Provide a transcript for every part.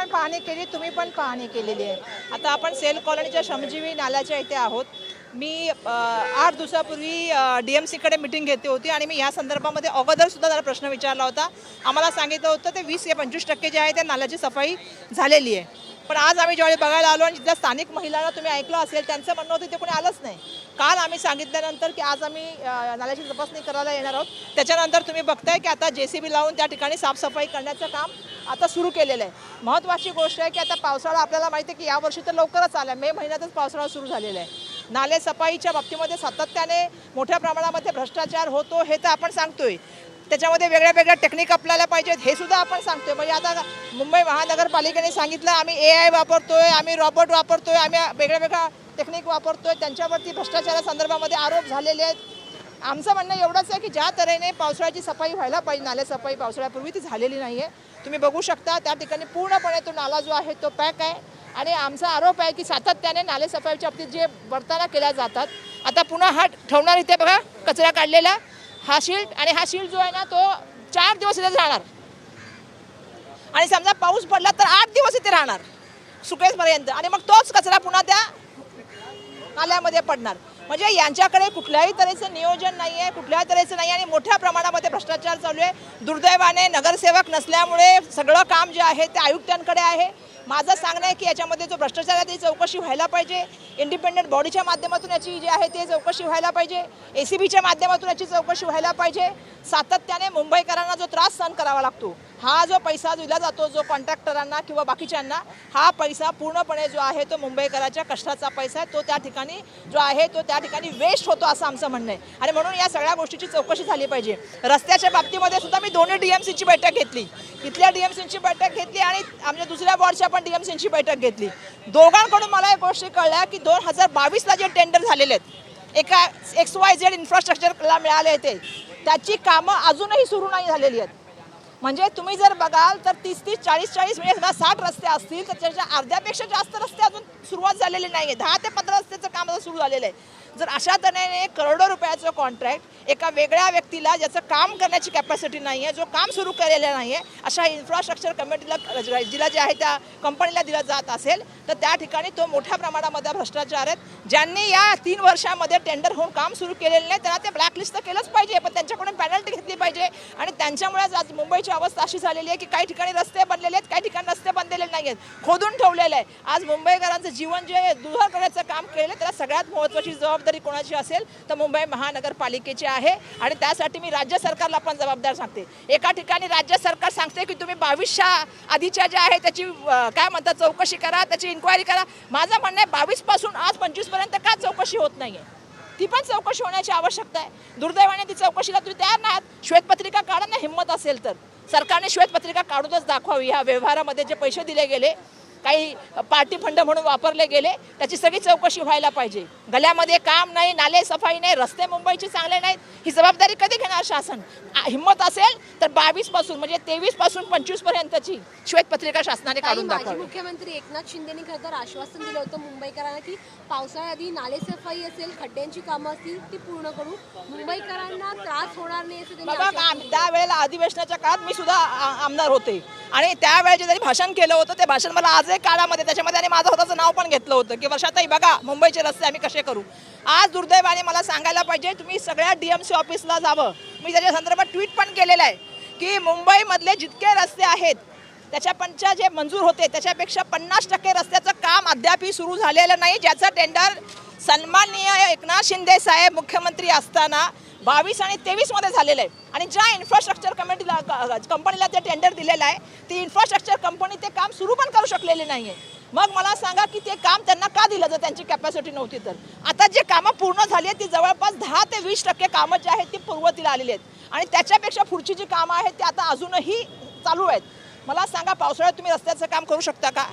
पण पाहणी केली, तुम्ही पण पाहणी केलेली आहे. आता आपण सेल कॉलनीच्या श्रमजीवी नाल्याच्या इथे आहोत. मी 8 दिवसापूर्वी DMCकडे मीटिंग घेतली होती आणि मी या संदर्भामध्ये अगोदरसुद्धा त्याला प्रश्न विचारला होता. आम्हाला सांगितलं होतं ते 20 ते 25% जे आहे त्या नाल्याची सफाई झालेली आहे. पण आज आम्ही ज्यावेळी बघायला आलो आणि जिथल्या स्थानिक महिलांना तुम्ही ऐकलं असेल त्यांचं म्हणणं होतं ते कोणी आलंच नाही. काल आम्ही सांगितल्यानंतर की आज आम्ही नाल्याची तपासणी करायला येणार आहोत. त्याच्यानंतर तुम्ही बघताय की आता JCB लावून त्या ठिकाणी साफसफाई करण्याचं काम आता सुरू केलेलं आहे. महत्त्वाची गोष्ट आहे की आता पावसाळा आपल्याला माहिती आहे की यावर्षी तर लवकरच आला, मे महिन्यातच पावसाळा सुरू झालेला आहे. नाले सफाईच्या बाबतीमध्ये सातत्याने मोठ्या प्रमाणामध्ये भ्रष्टाचार होतो हे तर आपण सांगतोय. त्याच्यामध्ये वेगळ्या टेक्निक आपल्याला पाहिजेत हे सुद्धा आपण सांगतोय. म्हणजे आता मुंबई महानगरपालिकेने सांगितलं आम्ही AI वापरतोय, आम्ही रॉबोट वापरतोय, आम्ही वेगळ्या टेक्निक वापरतोय. त्यांच्यावरती भ्रष्टाचारासंदर्भामध्ये आरोप झालेले आहेत. आमचं म्हणणं एवढंच आहे की ज्या तऱ्हेने पावसाळ्याची सफाई व्हायला पाहिजे, नाले सफाई पावसाळ्यापूर्वी ती झालेली नाही आहे. तुम्ही बघू शकता त्या ठिकाणी पूर्णपणे तो नाला जो आहे तो पॅक आहे. आणि आमचा आरोप आहे की सातत्याने नाले सफाईच्या बाबतीत जे वर्तना केल्या जातात. आता पुन्हा हा ठेवणार इथे बघा कचरा काढलेला हा शील्ड, आणि हा शील्ड जो आहे ना तो 4 दिवस इथे राहणार आणि समजा पाऊस पडला तर 8 दिवस इथे राहणार सुकेसपर्यंत, आणि मग तोच कचरा पुन्हा त्या नाल्यामध्ये पडणार. म्हणजे यांच्याकडे कुठल्याही तऱ्हेचं नियोजन नाही आहे, कुठल्याही तऱ्हेचं नाही, आणि मोठ्या प्रमाणामध्ये भ्रष्टाचार चालू आहे. दुर्दैवाने नगरसेवक नसल्यामुळे सगळं काम जे आहे ते आयुक्तांकडे आहे. माझं सांगणं आहे की याच्यामध्ये जो भ्रष्टाचार आहे त्याची चौकशी व्हायला पाहिजे. इंडिपेंडंट बॉडीच्या माध्यमातून याची जी आहे ते चौकशी व्हायला पाहिजे. ACBच्या माध्यमातून याची चौकशी व्हायला पाहिजे. सातत्याने मुंबईकरांना जो त्रास सहन करावा लागतो, हा जो पैसा दिला जातो जो कॉन्ट्रॅक्टरांना किंवा बाकीच्यांना, हा पैसा पूर्णपणे जो आहे तो मुंबईकराच्या कष्टाचा पैसा आहे. तो त्या ठिकाणी जो आहे तो त्या ठिकाणी वेस्ट होतो असं आमचं म्हणणं आहे. आणि म्हणून या सगळ्या गोष्टीची चौकशी झाली पाहिजे. रस्त्याच्या बाबतीमध्ये सुद्धा मी दोन्ही DMCची बैठक घेतली, इथल्या DMCची बैठक घेतली आणि आमच्या दुसऱ्या वॉर्डच्या पण DMCची बैठक घेतली. दोघांकडून मला एक गोष्ट कळल्या की 2022ला जे टेंडर झालेले आहेत एका XYZ इन्फ्रास्ट्रक्चरला मिळाले होते त्याची कामं अजूनही सुरू नाही झालेली आहेत. म्हणजे तुम्ही जर बघाल तर 30-30, 40-40 म्हणजे 60 रस्ते असतील तर त्याच्या अर्ध्यापेक्षा जास्त रस्ते अजून सुरुवात झालेली नाही आहे. 10 ते 15 रस्त्याचं काम आता सुरू झालेलं आहे. जर अशा तऱ्हेने करोडो रुपयाचं कॉन्ट्रॅक्ट एका वेगळ्या व्यक्तीला ज्याचं काम करण्याची कॅपॅसिटी नाही आहे, जो काम सुरू केलेलं नाही आहे, अशा इन्फ्रास्ट्रक्चर कमिटीला जिला जे आहे त्या कंपनीला दिला जात असेल तर त्या ठिकाणी तो मोठ्या प्रमाणामध्ये भ्रष्टाचार आहेत. ज्यांनी या 3 वर्षामध्ये टेंडर होऊन काम सुरू केलेलं नाही त्यांना ते ब्लॅकलिस्ट तर केलंच पाहिजे, पण त्यांच्याकडून पेनल्टी घेतली पाहिजे. आणि त्यांच्यामुळेच आज मुंबईची अवस्था अशी झालेली आहे की काही ठिकाणी रस्ते बनलेले आहेत, काही ठिकाणी रस्ते बनलेले नाही आहेत, खोदून ठेवलेलं आहे. आज मुंबईकरांचं जीवन जे दुर्धर करण्याचं काम केलेलं त्याला सगळ्यात महत्त्वाची जबाबदारी कोणाची असेल तर मुंबई महानगरपालिकेची आहे. आणि त्यासाठी मी राज्य सरकारला पण जबाबदार सांगते. एका ठिकाणी राज्य सरकार सांगते की तुम्ही 22च्या आधीच्या ज्या आहे त्याची काय म्हणतात चौकशी करा, त्याची इन्क्वायरी करा. माझं म्हणणं आहे 22 पासून आज 25 पर्यंत का चौकशी होत नाहीये? ती पण चौकशी होण्याची आवश्यकता आहे. दुर्दैवाने ती चौकशीला तुम्ही तयार नाहीत. श्वेतपत्रिका काढा ना, हिंमत असेल तर सरकारने श्वेतपत्रिका काढूनच दाखवावी. ह्या व्यवहारामध्ये जे पैसे दिले गेले, काही पार्टी फंड म्हणून वापरले गेले, त्याची सगळी चौकशी व्हायला पाहिजे. गल्यामध्ये काम नाही, नाले सफाई नाही, रस्ते मुंबईचे चांगले नाहीत. ही जबाबदारी कधी घेणार शासन? हिंमत असेल तर 22 पासून म्हणजे 23 पासून 25 पर्यंतची श्वेतपत्रिका शासनाने काढून दाखवावी. मुख्यमंत्री एकनाथ शिंदेनी खरं तर आश्वासन दिलं होतं मुंबईकरांना की पावसाळ्याआधी नाले सफाई असेल, खड्ड्यांची कामं असतील ती पूर्ण करू, मुंबईकरांना त्रास होणार नाही असं त्यांनी बघा. त्यावेळेला अधिवेशनाच्या काळात मी सुद्धा आमदार होते आणि त्यावेळेस जे त्यांनी भाषण केलं होतं ते भाषण मला आजही काळामध्ये त्याच्यामध्ये आणि माझं स्वतःचं नाव पण घेतलं होतं की वर्षाताई बघा मुंबईचे रस्ते आम्ही कसे करू. आज दुर्दैवाने मला सांगायला पाहिजे तुम्ही सगळ्या DMC ऑफिसला जावं. मी त्याच्या संदर्भात ट्विट पण केलेलं आहे की मुंबईमधले जितके रस्ते आहेत त्याच्यापंच्या जे मंजूर होते त्याच्यापेक्षा 50% रस्त्याचं काम अद्यापही सुरू झालेलं नाही, ज्याचं टेंडर सन्माननीय एकनाथ शिंदे साहेब मुख्यमंत्री असताना 22 आणि 23 मध्ये झालेलं आहे. आणि ज्या इन्फ्रास्ट्रक्चर कंपनीला ते टेंडर दिलेलं आहे ती इन्फ्रास्ट्रक्चर कंपनी ते काम सुरू पण करू शकलेली नाही आहे. मग मला सांगा की ते काम त्यांना का दिलं जर त्यांची कॅपॅसिटी नव्हती तर? आता जे कामं पूर्ण झाली आहेत ती जवळपास 10 ते 20% कामं जी आहेत ती पूर्वतीला आलेली आहेत आणि त्याच्यापेक्षा पुढची जी कामं आहेत ती आता अजूनही चालू आहेत. मला सांगा पावसाळ्यात तुम्ही रस्त्याचं काम करू शकता का?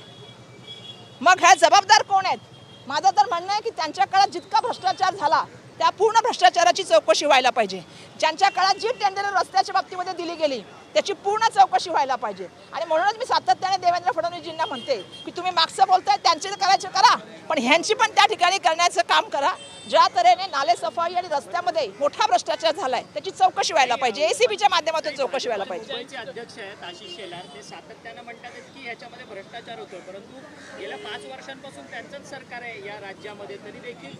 मग ह्या जबाबदार कोण आहेत? माझं तर म्हणणं आहे की त्यांच्या काळात जितका भ्रष्टाचार झाला त्या पूर्ण भ्रष्टाचाराची चौकशी व्हायला पाहिजे. ज्यांच्या काळात जी टेंडर रस्त्याच्या बाबतीमध्ये दिली गेली त्याची पूर्ण चौकशी व्हायला पाहिजे. आणि म्हणूनच मी सातत्याने देवेंद्र फडणवीसजींना म्हणते की तुम्ही मागचं बोलताय त्यांचे करायचं करा, पण ह्यांची पण त्या ठिकाणी करण्याचं काम करा. ज्या तऱ्हेने नाले सफाई आणि रस्त्यामध्ये मोठा भ्रष्टाचार झालाय त्याची चौकशी व्हायला पाहिजे, एसीबीच्या माध्यमातून चौकशी व्हायला पाहिजे. मुंबईचे अध्यक्ष आहेत आशिष शेलार, ते सातत्यानं म्हणतात की ह्याच्यामध्ये भ्रष्टाचार होतो, परंतु गेल्या 5 वर्षांपासून त्यांचंच सरकार आहे या राज्यामध्ये, तरी देखील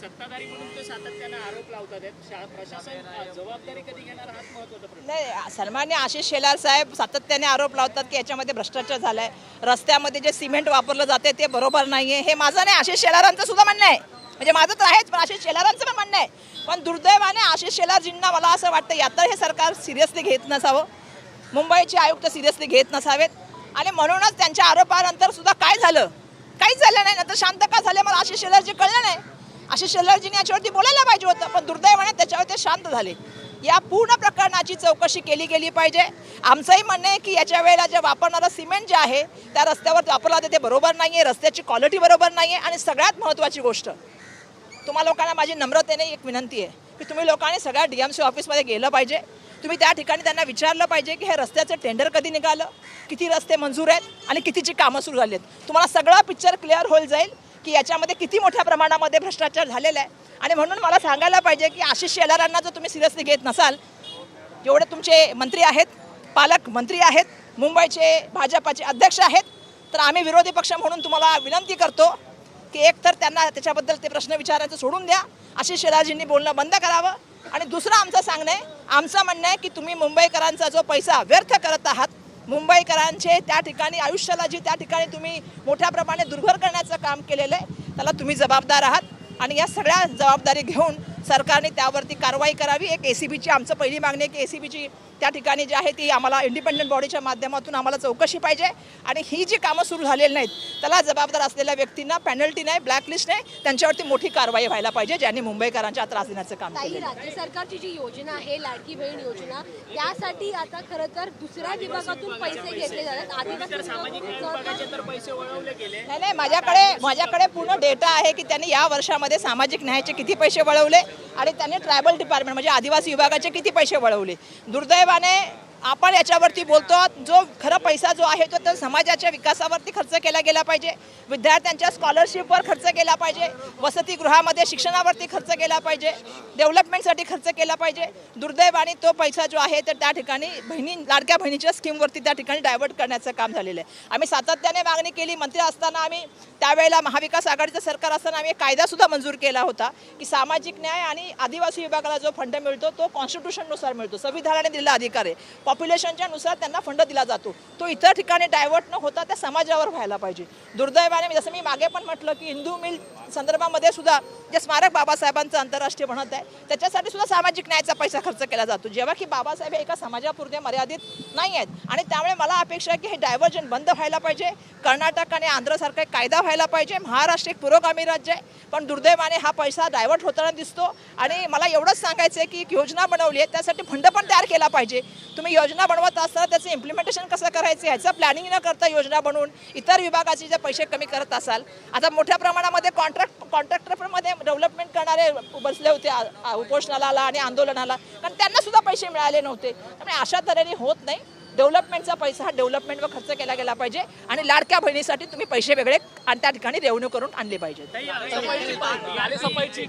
सत्ताधारी म्हणून ते सातत्यानं आरोप लावतात आहेत. प्रशासन जबाबदारी कधी घेणार हाच महत्त्वाचा प्रश्न. नाही, सन्मान्य आशिष शेलार साहेब सातत्याने आरोप लावतात की याच्यामध्ये भ्रष्टाचार झालाय, रस्त्यामध्ये जे सिमेंट वापरलं जाते ते बरोबर नाहीये. हे माझं नाही, आशिष शेलारांचं सुद्धा म्हणणं आहे. म्हणजे माझं तर आहेच, पण आशिष शेलारांचं पण म्हणणं आहे. पण दुर्दैवाने आशिष शेलारजींना मला असं वाटतं यातर हे सरकार सिरियसली घेत नसावं, मुंबईचे आयुक्त सिरियसली घेत नसावेत. आणि म्हणूनच त्यांच्या आरोपानंतर सुद्धा काय झालं, काहीच झालं नाही. नंतर शांत का झाले मला आशिष शेलारजी कळलं नाही. आशिष शेलारजींनी याच्यावरती बोलायला पाहिजे होतं, पण दुर्दैवाने त्याच्यावर ते शांत झाले. या पूर्ण प्रकरणाची चौकशी केली गेली पाहिजे. आमचंही म्हणणं आहे की याच्या वेळेला जे वापरणारं सिमेंट जे आहे त्या रस्त्यावर वापरला ते बरोबर नाही आहे, रस्त्याची क्वालिटी बरोबर नाही आहे. आणि सगळ्यात महत्त्वाची गोष्ट, तुम्हा लोकांना माझी नम्रतेने एक विनंती आहे की तुम्ही लोकांनी सगळ्या DMC ऑफिसमध्ये गेलं पाहिजे. तुम्ही त्या ठिकाणी त्यांना विचारलं पाहिजे की हे रस्त्याचं टेंडर कधी निघालं, किती रस्ते मंजूर आहेत आणि कितीची कामं सुरू झाली आहेत. तुम्हाला सगळा पिक्चर क्लिअर होईल जाईल की याच्यामध्ये किती मोठ्या प्रमाणामध्ये भ्रष्टाचार झालेला आहे. आणि म्हणून मला सांगायला पाहिजे की आशिष शेलारांना जर तुम्ही सिरियसली घेत नसाल, जेवढे तुमचे मंत्री आहेत, पालक मंत्री आहेत, मुंबईचे भाजपाचे अध्यक्ष आहेत, तर आम्ही विरोधी पक्ष म्हणून तुम्हाला विनंती करतो की एक तर त्यांना त्याच्याबद्दल ते प्रश्न विचारायचं सोडून द्या, आशिष शेलारजींनी बोलणं बंद करावं. आणि दुसरं आमचं सांगणं आहे, आमचं म्हणणं आहे की तुम्ही मुंबईकरांचा जो पैसा व्यर्थ करत आहात, मुंबईकरांचे त्या ठिकाणी आयुष्याला जी त्या ठिकाणी तुम्ही मोठ्या प्रमाणे दुर्भर करण्याचं काम केलेलं आहे, त्याला तुम्ही जबाबदार आहात. आणि या सगळ्या जबाबदारी घेऊन सरकारने त्यावरती कारवाई करावी. एक ACBची आमचं पहिली मागणी आहे की ACBची त्या ठिकाणी जी आहे ती आम्हाला इंडिपेंडंट बॉडीच्या माध्यमातून आम्हाला चौकशी पाहिजे. आणि ही जी कामं सुरू झालेली नाहीत त्याला जबाबदार असलेल्या व्यक्तींना पेनल्टी नाही, ब्लॅकलिस्ट नाही, त्यांच्यावरती मोठी कारवाई व्हायला पाहिजे ज्यांनी मुंबईकरांच्या त्रास देण्याचं काम केलं. राज्य सरकारची जी योजना आहे लाडकी बहीण योजना, त्यासाठी आता खरं तर दुसऱ्या विभागातून पैसे घेतले जातात. सामाजिक न्याय विभागाचे तर पैसे वळवले गेले. नाही, माझ्याकडे पूर्ण डेटा आहे की त्यांनी या वर्षामध्ये सामाजिक न्यायाचे किती पैसे वळवले आणि त्यांनी ट्रायबल डिपार्टमेंट म्हणजे आदिवासी विभागाचे किती पैसे वळवले. दुर्दैवाने आपण याच्यावरती बोलतो, जो खरा पैसा जो आहे तो समाजाच्या विकासावरती खर्च केला गेला पाहिजे, विद्यार्थ्यांच्या स्कॉलरशिपवर खर्च केला पाहिजे, वसतिगृहामध्ये शिक्षणावरती खर्च केला पाहिजे, डेव्हलपमेंटसाठी खर्च केला पाहिजे. दुर्दैवाने तो पैसा जो आहे तर त्या ठिकाणी लाडक्या बहिणीच्या स्कीमवरती त्या ठिकाणी डायव्हर्ट करण्याचं काम झालेलं आहे. आम्ही सातत्याने मागणी केली. मंत्री असताना आम्ही त्यावेळेला महाविकास आघाडीचं सरकार असताना आम्ही कायदासुद्धा मंजूर केला होता की सामाजिक न्याय आणि आदिवासी विभागाला जो फंड मिळतो तो कॉन्स्टिट्यूशननुसार मिळतो, संविधानाने दिलेला अधिकार आहे, पॉप्युलेशनच्या नुसार त्यांना फंड दिला जातो. तो इतर ठिकाणी डायव्हर्ट न होता त्या समाजावर व्हायला पाहिजे. दुर्दैवाने जसं मी मागे पण म्हटलं की हिंदू मिल संदर्भामध्ये सुद्धा जे स्मारक बाबासाहेबांचं आंतरराष्ट्रीय बनत आहे त्याच्यासाठी सुद्धा सामाजिक न्यायाचा पैसा खर्च केला जातो, जेव्हा की बाबासाहेब एका समाजापुरते मर्यादित नाही आहेत. आणि त्यामुळे मला अपेक्षा आहे की हे डायव्हर्जन बंद व्हायला पाहिजे. कर्नाटक आणि आंध्रसारखा एक कायदा व्हायला पाहिजे. महाराष्ट्र एक पुरोगामी राज्य आहे, पण दुर्दैवाने हा पैसा डायव्हर्ट होताना दिसतो. आणि मला एवढंच सांगायचं आहे की एक योजना बनवली आहे, त्यासाठी फंड पण तयार केला पाहिजे. तुम्ही योजना बनवत असताना त्याचं इम्प्लिमेंटेशन कसं करायचं ह्याचं प्लॅनिंग न करता योजना बनवून इतर विभागाचे जे पैसे कमी करत असाल. आता मोठ्या प्रमाणामध्ये कॉन्ट्रॅक्टरमध्ये डेव्हलपमेंट करणारे बसले होते उपोषणाला आणि आंदोलनाला, कारण त्यांना सुद्धा पैसे मिळाले नव्हते. त्यामुळे अशा तऱ्हेने होत नाही. डेव्हलपमेंटचा पैसा हा डेव्हलपमेंटवर खर्च केला गेला पाहिजे आणि लाडक्या बहिणीसाठी तुम्ही पैसे वेगळे आणि त्या ठिकाणी रेव्हन्यू करून आणले पाहिजेत. नालेसफाईची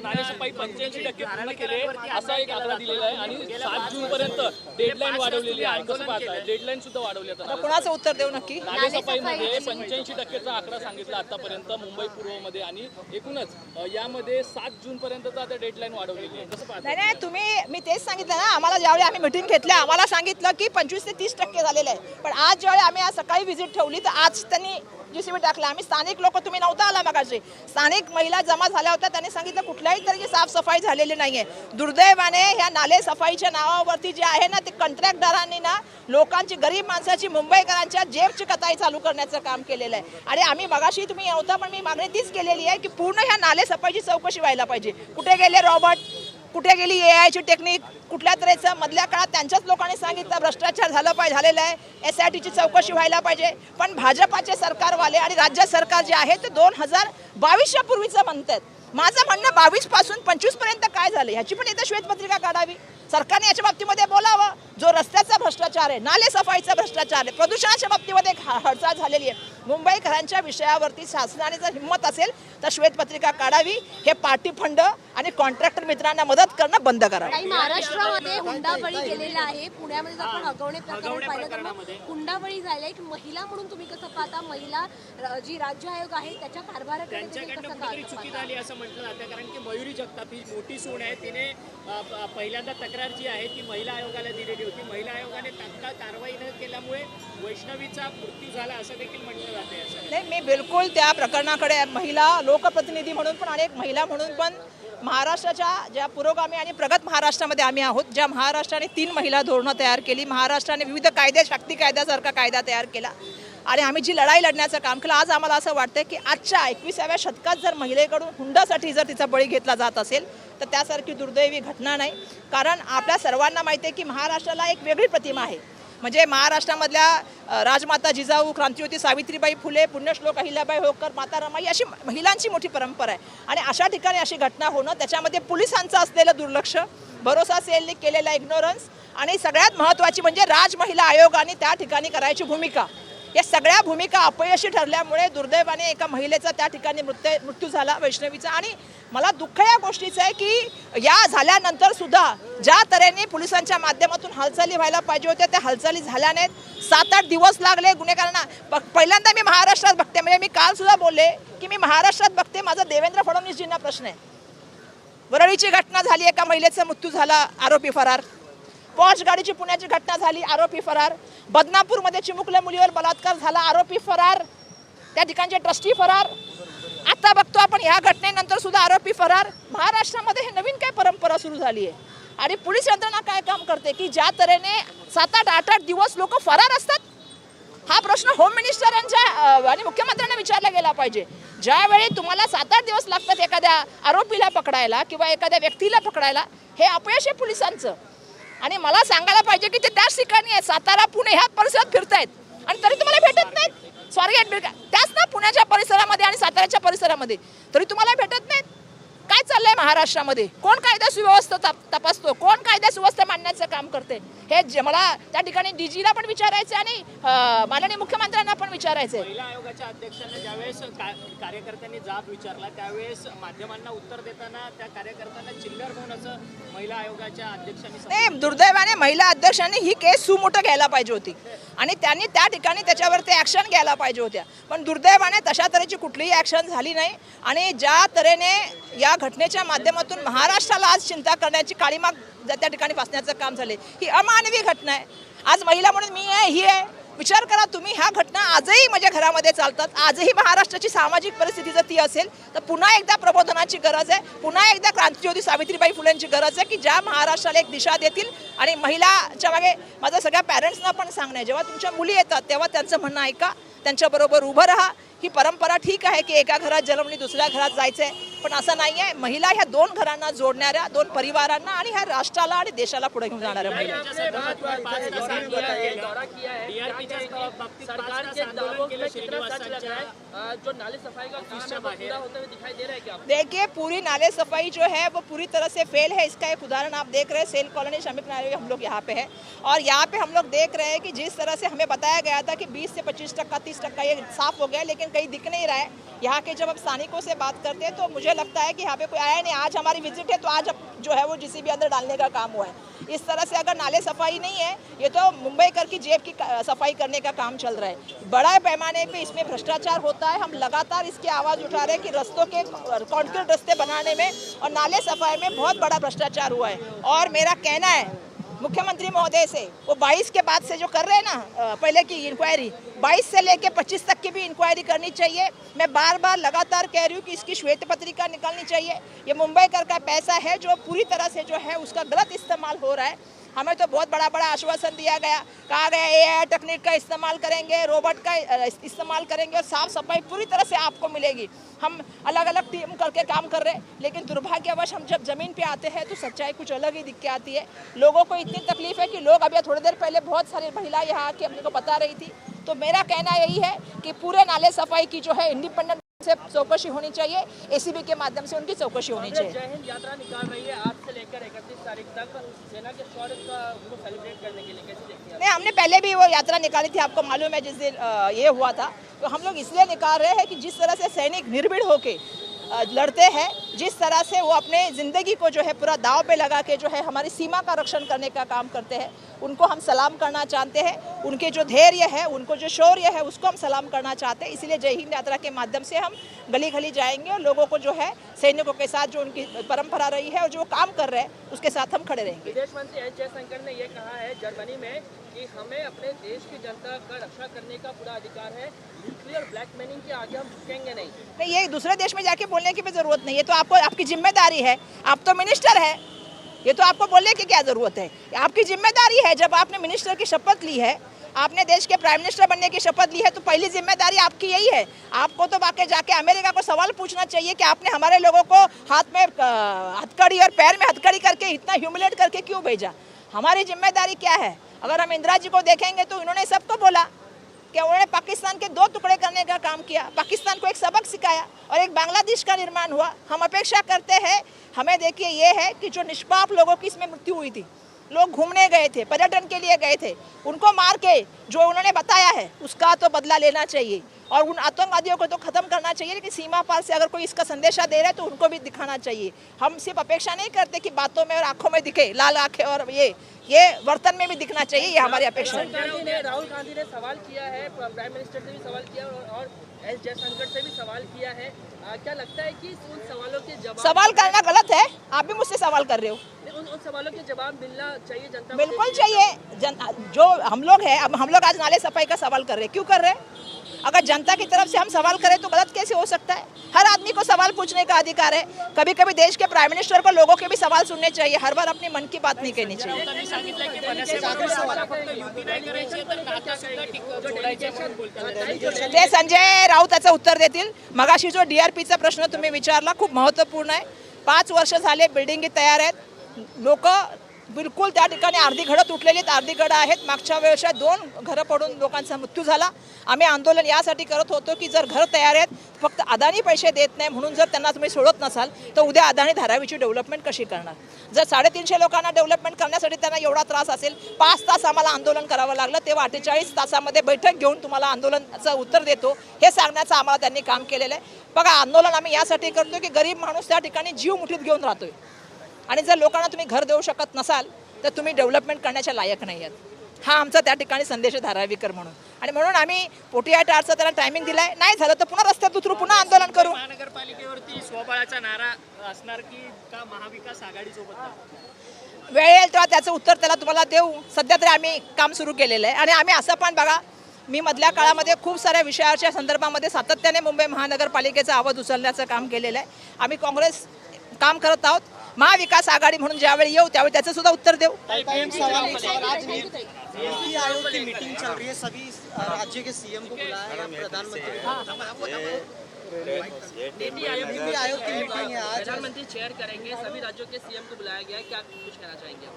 नालेसफाई 85% पूर्ण केले असा एक आकडा दिलेला आहे आणि 7 जून पर्यंत डेडलाईन वाढवलेली आहे. कसं पाहताय, डेडलाईन सुद्धा वाढवली आहे. कुणाचं उत्तर देऊ नक्की. नालेसफाईमध्ये 85%चा आकडा सांगितला आतापर्यंत मुंबई पूर्वमध्ये आणि एकूणच यामध्ये 7 जून पर्यंतचा आता डेडलाईन वाढवलेली आहे. कसं पाहताय? नाही, मी तेच सांगितलं ना, आम्हाला ज्यावेळी आम्ही मिटिंग घेतल्या आम्हाला सांगितलं की 25 ते 30% झालेलं आहे. पण आज ज्यावेळी आम्ही आज सकाळी व्हिजिट ठेवली तर आज त्यांनी GCB टाकला. आम्ही स्थानिक लोक, तुम्ही नव्हता आला मगाशी, स्थानिक महिला जमा झाल्या होत्या, त्यांनी सांगितलं कुठल्याही तऱ्हेची साफसफाई झालेली नाहीये. दुर्दैवाने ह्या नाले सफाईच्या नावावरती जे आहे ना ते कंत्राटदारांनी ना लोकांची, गरीब माणसाची, मुंबईकरांच्या जेबची कताई चालू करण्याचं काम केलेलं आहे. आणि आम्ही मगाशी तुम्ही नव्हता पण मी मागणी तीच केलेली आहे की पूर्ण ह्या नाले सफाईची चौकशी व्हायला पाहिजे. कुठे गेले रॉबर्ट, कुठे गेली AI ची टेक्निक, कुठल्या तऱ्हेचं मधल्या काळात त्यांच्याच लोकांनी सांगितलं भ्रष्टाचार झालेला आहे, SITची चौकशी व्हायला पाहिजे. पण भाजपाचे सरकारवाले आणि राज्य सरकार जे आहे ते 2022 पूर्वीचं म्हणतात. माझं म्हणणं 22 पासून 25 पर्यंत काय झालं ह्याची पण इथं श्वेतपत्रिका काढावी. सरकारने याच्या बाबतीमध्ये बोलावं. जो रस्त्याचा भ्रष्टाचार आहे, नाले सफाईचा भ्रष्टाचार आहे, प्रदूषणाच्या बाबतीमध्ये हालचाल झालेली आहे. मुंबईकरांच्या विषयावरती शासनाने जर हिंमत असेल तर श्वेतपत्रिका काढावी. हे पार्टी फंड आणि कॉन्ट्रॅक्टर मित्रांना मदत करणं बंद करावं. काही महाराष्ट्रामध्ये हुंडाबळी केलेला आहे. पुण्यामध्ये जर आपण हगवणे प्रकरण पाहिलं तर मग हुंडाबळी झाले. एक महिला म्हणून तुम्ही कसं पाहता? महिला जी राज्य आयोग आहे त्याच्या कारभाराकडे तुम्ही त्यांच्याकडनं कसं कुठेतरी चुकी पाहता? झाली असं म्हटलं जातं, कारण की मयुरी जगताप ही मोठी सून आहे. तिने पहिल्यांदा तक्रार जी आहे ती महिला आयोगाला दिलेली होती. महिला आयोगाने तात्काळ कारवाई न केल्यामुळे वैष्णवीचा मृत्यू झाला असं देखील म्हटलं जाते. असं नाही, मी बिलकुल त्या प्रकरणाकडे महिला लोकप्रतिनिधी म्हणून पण आणि एक महिला म्हणून पण महाराष्ट्राच्या ज्या पुरोगामी आणि प्रगत महाराष्ट्रामध्ये आम्ही आहोत, ज्या महाराष्ट्राने 3 महिला धोरणं तयार केली, महाराष्ट्राने विविध कायदे, शक्ती कायद्यासारखा कायदा तयार केला आणि आम्ही जी लढाई लढण्याचं काम केलं, आज आम्हाला असं वाटतं की आजच्या 21व्या शतकात जर महिलेकडून हुंडासाठी जर तिचा बळी घेतला जात असेल तर त्यासारखी दुर्दैवी घटना नाही. कारण आपल्या सर्वांना माहिती आहे की महाराष्ट्राला एक वेगळी प्रतिमा आहे. म्हणजे महाराष्ट्रामधल्या राजमाता जिजाऊ, क्रांतिज्योती सावित्रीबाई फुले, पुण्यश्लोक अहिल्याबाई होळकर, माता रमाई अशी महिलांची मोठी परंपरा आहे. आणि अशा ठिकाणी अशी घटना होणं, त्याच्यामध्ये पोलिसांचं असलेलं दुर्लक्ष, भरोसा सेलने केलेला इग्नोरन्स आणि सगळ्यात महत्त्वाची म्हणजे राज महिला आयोगाने त्या ठिकाणी करायची भूमिका, या सगळ्या भूमिका अपयशी ठरल्यामुळे दुर्दैवाने एका महिलेचा त्या ठिकाणी मृत्यू झाला, वैष्णवीचा. आणि मला दुःख या गोष्टीचं आहे की या झाल्यानंतर सुद्धा ज्या तऱ्हेने पोलिसांच्या माध्यमातून हालचाली व्हायला पाहिजे होत्या त्या हालचाली झाल्या नाहीत. 7-8 दिवस लागले गुन्हेगारांना. पहिल्यांदा मी महाराष्ट्रात बघते, म्हणजे मी काल सुद्धा बोलले की मी महाराष्ट्रात बघते. माझा देवेंद्र फडणवीसजींना प्रश्न आहे. वरळीची घटना झाली, एका महिलेचा मृत्यू झाला, आरोपी फरार. पॉश गाडीची पुण्याची घटना झाली, आरोपी फरार. बदनापूरमध्ये चिमुकल्या मुलीवर बलात्कार झाला, आरोपी फरार. त्या ठिकाणचे ट्रस्टी फरार. आता बघतो आपण ह्या घटनेनंतर सुद्धा आरोपी फरार. महाराष्ट्रामध्ये हे नवीन काय परंपरा सुरू झाली आहे. आणि पोलीस यंत्रणा काय काम करते की ज्या तऱ्हेने 7-8 दिवस लोक फरार असतात. हा प्रश्न होम मिनिस्टरांच्या आणि मुख्यमंत्र्यांना विचारला गेला पाहिजे. ज्यावेळी तुम्हाला 7-8 दिवस लागतात एखाद्या आरोपीला पकडायला किंवा एखाद्या व्यक्तीला पकडायला, हे अपयश आहे पोलिसांचं. आणि मला सांगायला पाहिजे की ते त्याच ठिकाणी आहेत, सातारा, पुणे ह्या परिसरात फिरतायत आणि तरी तुम्हाला भेटत नाहीत. स्वारगेट त्याच ना पुण्याच्या परिसरामध्ये आणि साताऱ्याच्या परिसरामध्ये तरी तुम्हाला भेटत नाहीत. काय चाललंय महाराष्ट्रामध्ये? कोण कायदा सुव्यवस्था तपासतो? कोण कायदा सुव्यवस्था मांडण्याचं काम करते? हे मला त्या ठिकाणी डीजीला पण विचारायचं आणि माननीय मुख्यमंत्र्यांना पण विचारायचं. महिला आयोगाच्या अध्यक्षांनी ज्यावेळेस कार्यकर्त्यांनी जाब विचारला त्यावेळेस माध्यमांना उत्तर देताना त्या कार्यकर्त्यांना चिल्लर म्हणून असं महिला आयोगाच्या अध्यक्षांनी नाही, दुर्दैवाने महिला अध्यक्षांनी ही केस सुमोटो घ्यायला पाहिजे होती आणि त्यांनी त्या ठिकाणी त्याच्यावरती ॲक्शन घ्यायला पाहिजे होत्या. पण दुर्दैवाने तशा तऱ्हेची कुठलीही ॲक्शन झाली नाही. आणि ज्या तऱ्हेने या घटनेच्या माध्यमातून महाराष्ट्राला आज चिंता करण्याची काळीमाग त्या ठिकाणी फासण्याचं काम झाले, ही अमानवी घटना आहे. आज महिला म्हणून मी आहे, ही आहे. विचार करा तुम्ही, ह्या घटना आजही माझ्या घरामध्ये चालतात. आजही महाराष्ट्राची सामाजिक परिस्थिती जर ती असेल तर पुन्हा एकदा प्रबोधनाची गरज आहे. पुन्हा एकदा क्रांतिज्योती सावित्रीबाई फुलेंची गरज आहे की ज्या महाराष्ट्राला एक दिशा देतील. आणि महिलाच्या मागे माझं सगळ्या पॅरेंट्सना पण सांगणं आहे, जेव्हा तुमच्या मुली येतात तेव्हा त्यांचं म्हणणं ऐका, त्यांच्याबरोबर उभं राहा. ही परंपरा ठीक आहे की एका घरात जन्मली दुसऱ्या घरात जायचं आहे, पण असं नाही आहे. महिला ह्या 2 घरांना जोडणाऱ्या, 2 परिवारांना आणि ह्या राष्ट्राला आणि देशाला पुढे घेऊन जाणाऱ्या महिला. जो नाले सफाई का काम है वो पूरा होते हुए दिखाई दे रहा है क्या? देखिए, पूरी नाले सफाई जो है वो पूरी तरह से फेल है. इसका एक उदाहरण आप देख रहे हैं, सेल कॉलोनी श्रमिक नाले हम लोग यहाँ पे है और यहाँ पे हम लोग देख रहे हैं कि जिस तरह से हमें बताया गया था कि 20 से 25%, 30% ये साफ हो गया, लेकिन कहीं दिख नहीं रहा है. यहाँ के जब हम स्थानिकों से बात करते हैं तो मुझे लगता है कि यहाँ पे कोई आया नहीं. आज हमारी विजिट है तो आज जो है वो JCB अंदर डालने का काम हुआ है. इस तरह से अगर नाले सफाई नहीं है, ये तो मुंबईकर की जेब की सफाई करने का काम चल रहा है. बड़ा पैमाने पे इसमें भ्रष्टाचार होता है. हम लगातार इसकी आवाज़ उठा रहे हैं कि रस्तों के कॉन्क्रीट रस्ते बनाने में और नाले सफाई में बहुत बड़ा भ्रष्टाचार हुआ है. और मेरा कहना है मुख्यमंत्री महोदय से, वो 22 के बाद से जो कर रहे हैं ना, पहले की इंक्वायरी 22 से लेके 25 तक की भी इंक्वायरी करनी चाहिए. मैं बार बार लगातार कह रही हूँ कि इसकी श्वेत पत्रिका निकलनी चाहिए. ये मुंबईकर का पैसा है जो पूरी तरह से जो है उसका गलत इस्तेमाल हो रहा है. हमें तो बहुत बड़ा बड़ा आश्वासन दिया गया, कहा गया AI टेक्निक का इस्तेमाल करेंगे, रोबोट का इस्तेमाल करेंगे और साफ सफाई पूरी तरह से आपको मिलेगी. हम अलग अलग टीम करके काम कर रहे हैं, लेकिन दुर्भाग्यवश हम जब ज़मीन पे आते हैं तो सच्चाई कुछ अलग ही दिख के आती है. लोगों को इतनी तकलीफ है कि लोग अभी थोड़ी देर पहले बहुत सारी महिलाएं यहाँ आके अपने को बता रही थी. तो मेरा कहना यही है कि पूरे नाले सफाई की जो है इंडिपेंडेंट से चौकसी होनी चाहिए, एसीबी के माध्यम से उनकी चौकसी होनी चाहिए। जय हिंद यात्रा निकाल रही है आज से लेकर 31 तारीख तक सेना के शौर्य का उनको सेलिब्रेट करने के लिए, कैसे देखते हैं? नहीं, हमने पहले भी वो यात्रा निकाली थी, आपको मालूम है जिस दिन ये हुआ था। तो हम लोग इसलिए निकाल रहे हैं कि जिस तरह से सैनिक निर्भीड़ होके लड़ते हैं, जिस तरह से वो अपने ज़िंदगी को जो है पूरा दाव पे लगा के जो है हमारी सीमा का रक्षण करने का काम करते हैं, उनको हम सलाम करना चाहते हैं। उनके जो धैर्य है, उनको जो शौर्य है, उसको हम सलाम करना चाहते हैं। इसलिए जय हिंद यात्रा के माध्यम से हम गली गली जाएंगे और लोगों को जो है सैनिकों के साथ जो उनकी परंपरा रही है और जो काम कर रहे हैं उसके साथ हम खड़े रहेंगे। विदेश मंत्री एस जयशंकर ने ये कहा है जर्मनी में कि हमें अपने देश की जनता का रक्षा करने का पूरा अधिकार है, न्यूक्लियर ब्लैकमेलिंग के आगे हम झुकेंगे नहीं। नहीं, ये दूसरे देश में जाके बोलने की भी जरूरत नहीं है, तो आपको आपकी जिम्मेदारी है, आप तो मिनिस्टर है, ये तो आपको बोलने की क्या जरूरत है, आपकी जिम्मेदारी है। जब आपने मिनिस्टर की शपथ ली है, आपने देश के प्राइम मिनिस्टर बनने की शपथ ली है, तो पहली जिम्मेदारी आपकी यही है। आपको तो वाकई जाके अमेरिका को सवाल पूछना चाहिए कि आपने हमारे लोगों को हाथ में हथकड़ी और पैर में हथकड़ी करके इतना ह्यूमिलेट करके क्यों भेजा। हमारी जिम्मेदारी क्या है? अगर हम इंदिरा जी को देखेंगे तो इन्होंने सबको बोला कि उन्होंने पाकिस्तान के 2 टुकड़े करने का काम किया, पाकिस्तान को एक सबक सिखाया और एक बांग्लादेश का निर्माण हुआ। हम अपेक्षा करते हैं, हमें देखिए ये है कि जो निष्पाप लोगों की इसमें मृत्यु हुई थी, लोग घूमने गए थे, पर्यटन के लिए गए थे, उनको मार के जो उन्होंने बताया है उसका तो बदला लेना चाहिए और उन आतंकवादियों को तो खत्म करना चाहिए। लेकिन सीमा पार से अगर कोई इसका संदेशा दे रहा है तो उनको भी दिखाना चाहिए। हम सिर्फ अपेक्षा नहीं करते कि बातों में और आंखों में दिखे, लाल आंखें और ये वर्तन में भी दिखना चाहिए, ये हमारी अपेक्षा है। राहुल गांधी ने सवाल किया है, प्राइम मिनिस्टर से भी सवाल किया और एस जयशंकर से भी सवाल किया है। क्या लगता है कि उन सवालों के जवाब सवाल करना गलत है? आप भी मुझसे सवाल कर रहे हो। उन सवालों के जवाब मिलना चाहिए जनता को। बिल्कुल चाहिए। जो हम लोग हैं, अब हम लोग आज नाले सफाई का सवाल कर रहे हैं, क्यों कर रहे हैं? अगर जनता की तरफ से हम सवाल करें तो गलत कैसे हो सकता है? हर आदमी को सवाल पूछने का अधिकार है। कभी कभी देश के प्राइम मिनिस्टर को लोगों के भी सवाल सुनने चाहिए, हर बार अपनी मन की बात नहीं कहनी चाहिए। ते संजय राऊत त्याचं उत्तर देतील। मगाशी जो DRPचा प्रश्न तुम्ही विचारला खूप महत्त्वपूर्ण आहे। 5 वर्ष झाले बिल्डिंगी तयार आहेत, लोक बिलकुल त्या ठिकाणी अर्धी घरं तुटलेली आहेत, अर्धी घरं आहेत। मागच्या वर्षात 2 घरं पडून लोकांचा मृत्यू झाला। आम्ही आंदोलन यासाठी करत होतो की जर घर तयार आहेत, फक्त अदानी पैसे देत नाही म्हणून जर त्यांना तुम्ही सोडत नसाल तर उद्या अदानी धारावीची डेव्हलपमेंट कशी करणार? जर 350 लोकांना डेव्हलपमेंट करण्यासाठी त्यांना एवढा त्रास असेल, 5 तास आम्हाला आंदोलन करावं लागलं, तेव्हा 48 तासामध्ये बैठक घेऊन तुम्हाला आंदोलनाचं उत्तर देतो हे सांगण्याचं आम्हाला त्यांनी काम केलेलं आहे। बघा, आंदोलन आम्ही यासाठी करतो की गरीब माणूस त्या ठिकाणी जीव मुठीत घेऊन राहतोय आणि जर लोकांना तुम्ही घर देऊ शकत नसाल तर तुम्ही डेव्हलपमेंट करण्याच्या लायक नाही आहात। हा आमचा त्या ठिकाणी संदेश आहे धारावीकर म्हणून, आणि म्हणून आम्ही 48 तासाचा त्याला टायमिंग दिलाय। नाही झालं तर पुन्हा रस्त्यात उतरू, पुन्हा आंदोलन करू। महानगरपालिकेवरती स्वबळाचा नारा असणार की का महाविकास आघाडीसोबत? वेळ येईल तेव्हा त्याचं उत्तर त्याला तुम्हाला देऊ। सध्या तरी आम्ही काम सुरू केलेलं आहे आणि आम्ही असं पण बघा, मी मधल्या काळामध्ये खूप साऱ्या विषयाच्या संदर्भामध्ये सातत्याने मुंबई महानगरपालिकेचा आवाज उचलण्याचं काम केलेलं आहे। आम्ही काँग्रेस काम करत आहोत, महाविकास आघाडी म्हणून ज्यावेळी येऊ त्यावेळी त्याचं सुद्धा उत्तर देऊ। नीति आयोग की मीटिंग चल रही है, सभी राज्य के सीएम को बुलाया है, प्रधानमंत्री नीति आयोग की मीटिंग है आज, प्रधानमंत्री चेयर करेंगे, सभी राज्यों के सीएम को बुलाया गया है, क्या कुछ कहना चाहेंगे आप?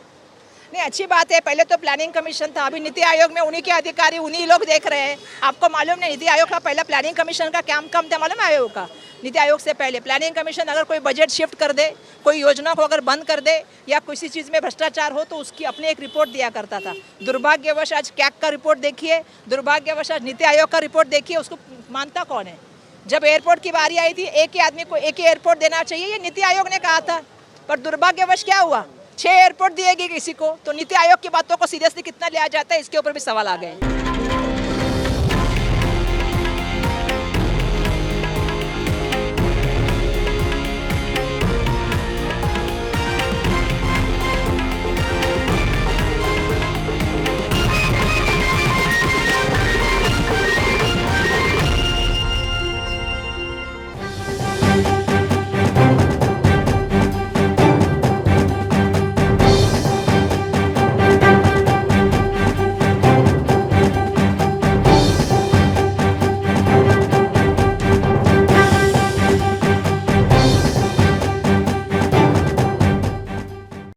नहीं, अच्छी बात है। पहले तो प्लानिंग कमीशन था, अभी नीति आयोग में उन्हीं के अधिकारी उन्हीं लोग देख रहे हैं। आपको मालूम नहीं, नीति आयोग का पहला प्लानिंग कमीशन का काम कम था, मालूम है आयोग का? नीति आयोग से पहले प्लानिंग कमीशन अगर कोई बजट शिफ्ट कर दे, कोई योजना को अगर बंद कर दे या किसी चीज़ में भ्रष्टाचार हो तो उसकी अपनी एक रिपोर्ट दिया करता था। दुर्भाग्यवश आज कैग का रिपोर्ट देखिए, दुर्भाग्यवश आज नीति आयोग का रिपोर्ट देखिए, उसको मानता कौन है? जब एयरपोर्ट की बारी आई थी, एक ही आदमी को एक ही एयरपोर्ट देना चाहिए, ये नीति आयोग ने कहा था, पर दुर्भाग्यवश क्या हुआ? 6 एयरपोर्ट दिए गए किसी को। तो नीति आयोग की बातों को सीरियसली कितना लिया जाता है, इसके ऊपर भी सवाल आ गए।